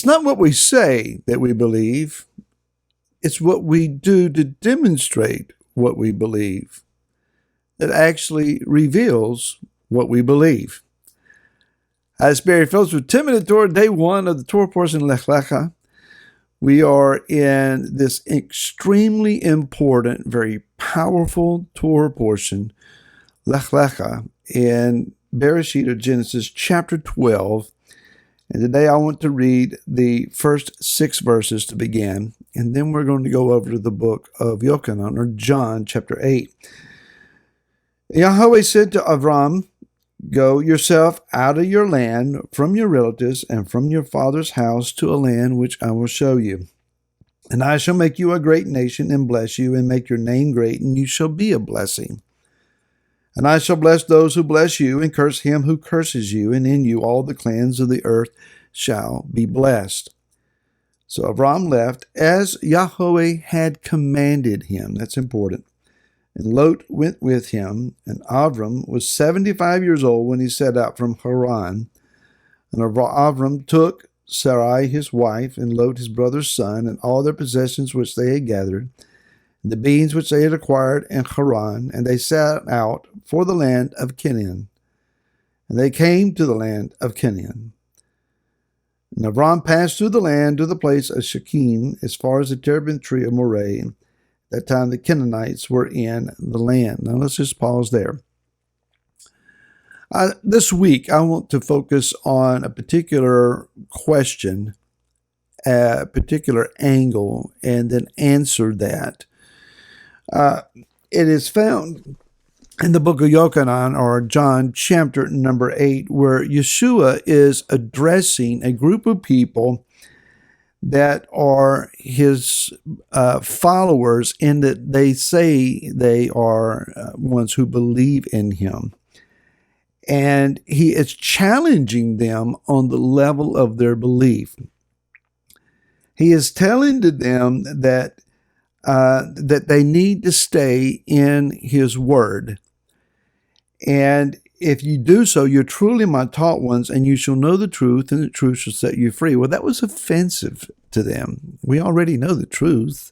It's not what we say that we believe. It's what we do to demonstrate what we believe that actually reveals what we believe. As Barry Phillips with 10 Minute Torah, day 1 of the Torah portion, Lecha. We are in this extremely important, very powerful Torah portion, Lecha, in Bereshit or Genesis chapter 12. And today I want to read the first 6 verses to begin, and then we're going to go over to the book of Yochanan, or John chapter 8. Yahweh said to Avram, "Go yourself out of your land, from your relatives, and from your father's house to a land which I will show you. And I shall make you a great nation and bless you and make your name great, and you shall be a blessing. And I shall bless those who bless you and curse him who curses you, and in you all the clans of the earth shall be blessed." So Avram left as Yahweh had commanded him. That's important. And Lot went with him, and Avram was 75 years old when he set out from Haran. And Avram took Sarai his wife, and Lot his brother's son, and all their possessions which they had gathered, and the beans which they had acquired in Haran, and they set out for the land of Canaan. And they came to the land of Canaan. And Avram passed through the land to the place of Shechem, as far as the terebinth tree of Moreh. That time the Canaanites were in the land. Now let's just pause there. This week I want to focus on a particular question, a particular angle, and then answer that. It is found in the book of Yochanan, or John chapter number 8, where Yeshua is addressing a group of people that are his followers, in that they say they are ones who believe in him. And he is challenging them on the level of their belief. He is telling to them that they need to stay in his word. And if you do so, you're truly my taught ones, and you shall know the truth, and the truth shall set you free. Well, that was offensive to them. We already know the truth.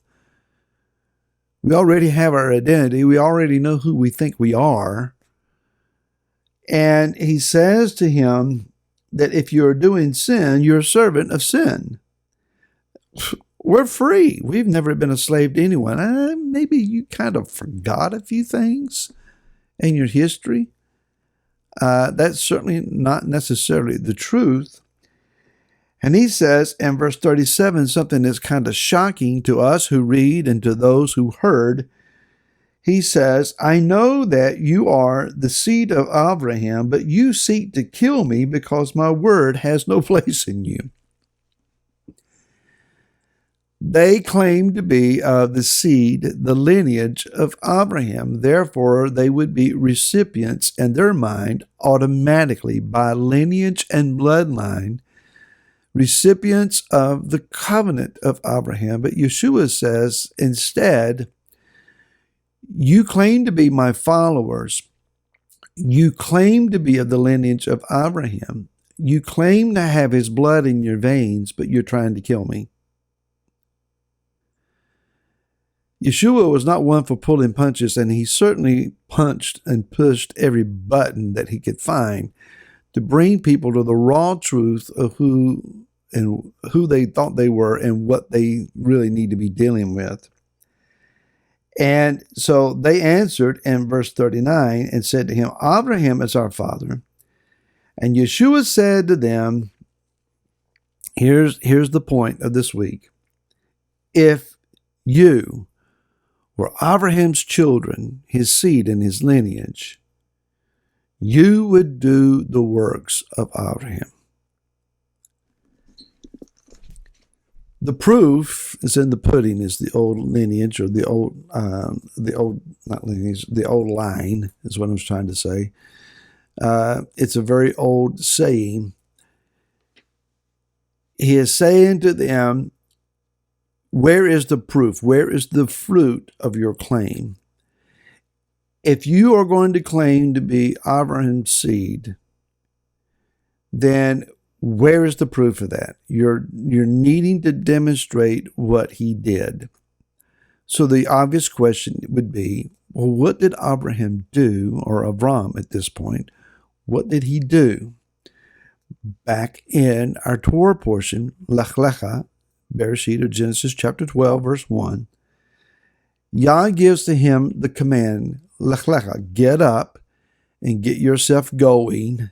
We already have our identity. We already know who we think we are. And he says to him that if you're doing sin, you're a servant of sin. We're free. We've never been a slave to anyone. Maybe you kind of forgot a few things in your history. That's certainly not necessarily the truth. And he says in verse 37 something that's kind of shocking to us who read and to those who heard. He says, "I know that you are the seed of Abraham, but you seek to kill me because my word has no place in you." They claim to be of the seed, the lineage of Abraham. Therefore, they would be recipients in their mind automatically by lineage and bloodline, recipients of the covenant of Abraham. But Yeshua says, instead, you claim to be my followers. You claim to be of the lineage of Abraham. You claim to have his blood in your veins, but you're trying to kill me. Yeshua was not one for pulling punches, and he certainly punched and pushed every button that he could find to bring people to the raw truth of who they thought they were and what they really need to be dealing with. And so they answered in verse 39 and said to him, "Abraham is our father." And Yeshua said to them, here's the point of this week. If you were Abraham's children, his seed and his lineage, you would do the works of Abraham. The proof is in the pudding, is the old lineage, or the old line is what I was trying to say. It's a very old saying. He is saying to them, where is the proof? Where is the fruit of your claim? If you are going to claim to be Abraham's seed, then Where is the proof of that? You're needing to demonstrate what he did. So the obvious question would be, well, what did Abraham do, or Avram at this point? What did he do? Back in our Torah portion, Lecha, Bereshit, or Genesis chapter 12, verse 1, Yah gives to him the command, Lecha, get up and get yourself going,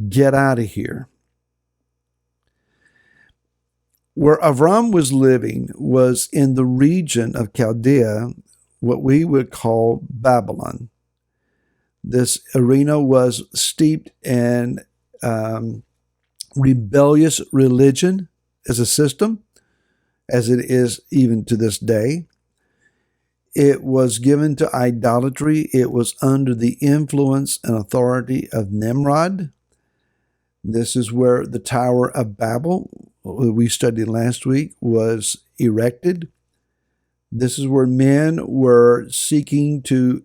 get out of here. Where Avram was living was in the region of Chaldea, what we would call Babylon. This arena was steeped in rebellious religion as a system, as it is even to this day. It was given to idolatry. It was under the influence and authority of Nimrod. This is where the Tower of Babel, we studied last week, was erected. This is where men were seeking to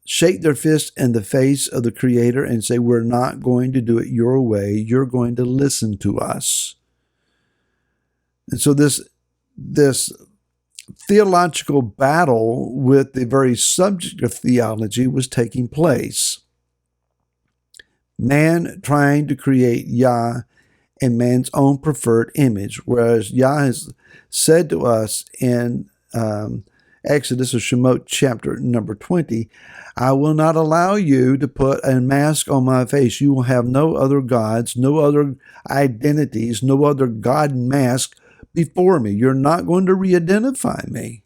shake their fist in the face of the Creator and say, we're not going to do it your way. You're going to listen to us. And so this theological battle with the very subject of theology was taking place. Man trying to create Yah in man's own preferred image, whereas Yah has said to us in Exodus or Shemot chapter number 20, I will not allow you to put a mask on my face. You will have no other gods, no other identities, no other God mask before me. You're not going to re-identify me.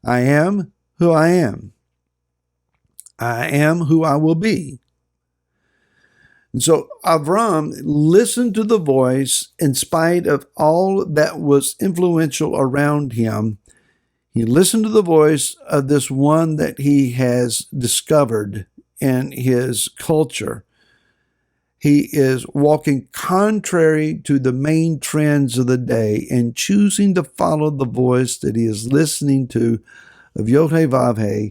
I am who I am. I am who I will be. And so Avram listened to the voice in spite of all that was influential around him. He listened to the voice of this one that he has discovered in his culture. He is walking contrary to the main trends of the day and choosing to follow the voice that he is listening to of Yod-Heh-Vav-Heh,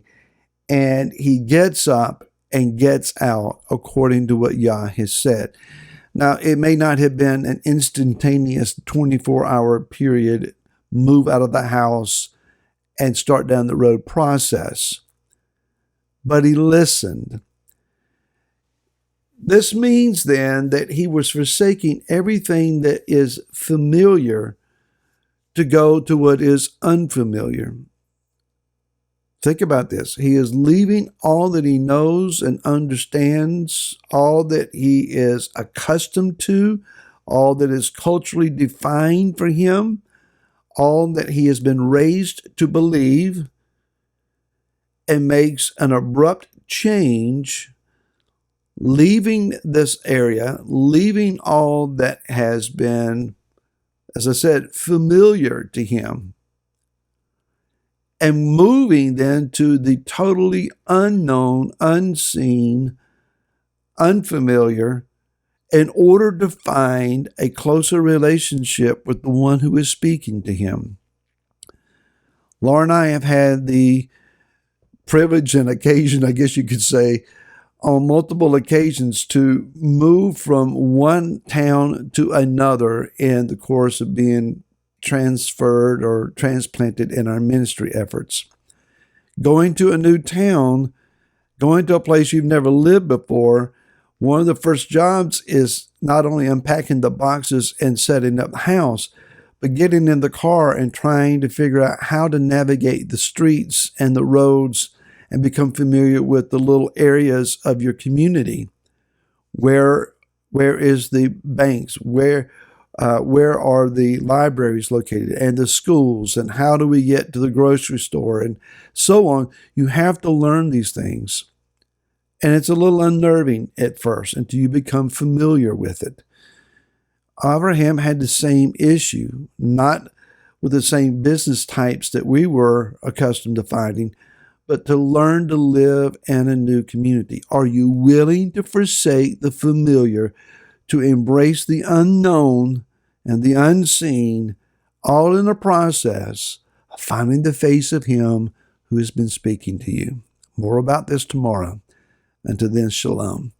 and he gets up and gets out according to what Yah has said. Now, it may not have been an instantaneous 24-hour period, move out of the house and start down the road process, but he listened. This means then that he was forsaking everything that is familiar to go to what is unfamiliar. Think about this. He is leaving all that he knows and understands, all that he is accustomed to, all that is culturally defined for him, all that he has been raised to believe, and makes an abrupt change, leaving this area, leaving all that has been, as I said, familiar to him, and moving then to the totally unknown, unseen, unfamiliar, in order to find a closer relationship with the one who is speaking to him. Laura and I have had the privilege and occasion, I guess you could say, on multiple occasions to move from one town to another in the course of being transferred or transplanted in our ministry efforts. Going to a new town, going to a place you've never lived before, one of the first jobs is not only unpacking the boxes and setting up the house, but getting in the car and trying to figure out how to navigate the streets and the roads and become familiar with the little areas of your community. Where is the banks? Where are the libraries located and the schools, and how do we get to the grocery store and so on? You have to learn these things. And it's a little unnerving at first until you become familiar with it. Abraham had the same issue, not with the same business types that we were accustomed to finding, but to learn to live in a new community. Are you willing to forsake the familiar, to embrace the unknown and the unseen, all in the process of finding the face of him who has been speaking to you? More about this tomorrow. Until then, shalom.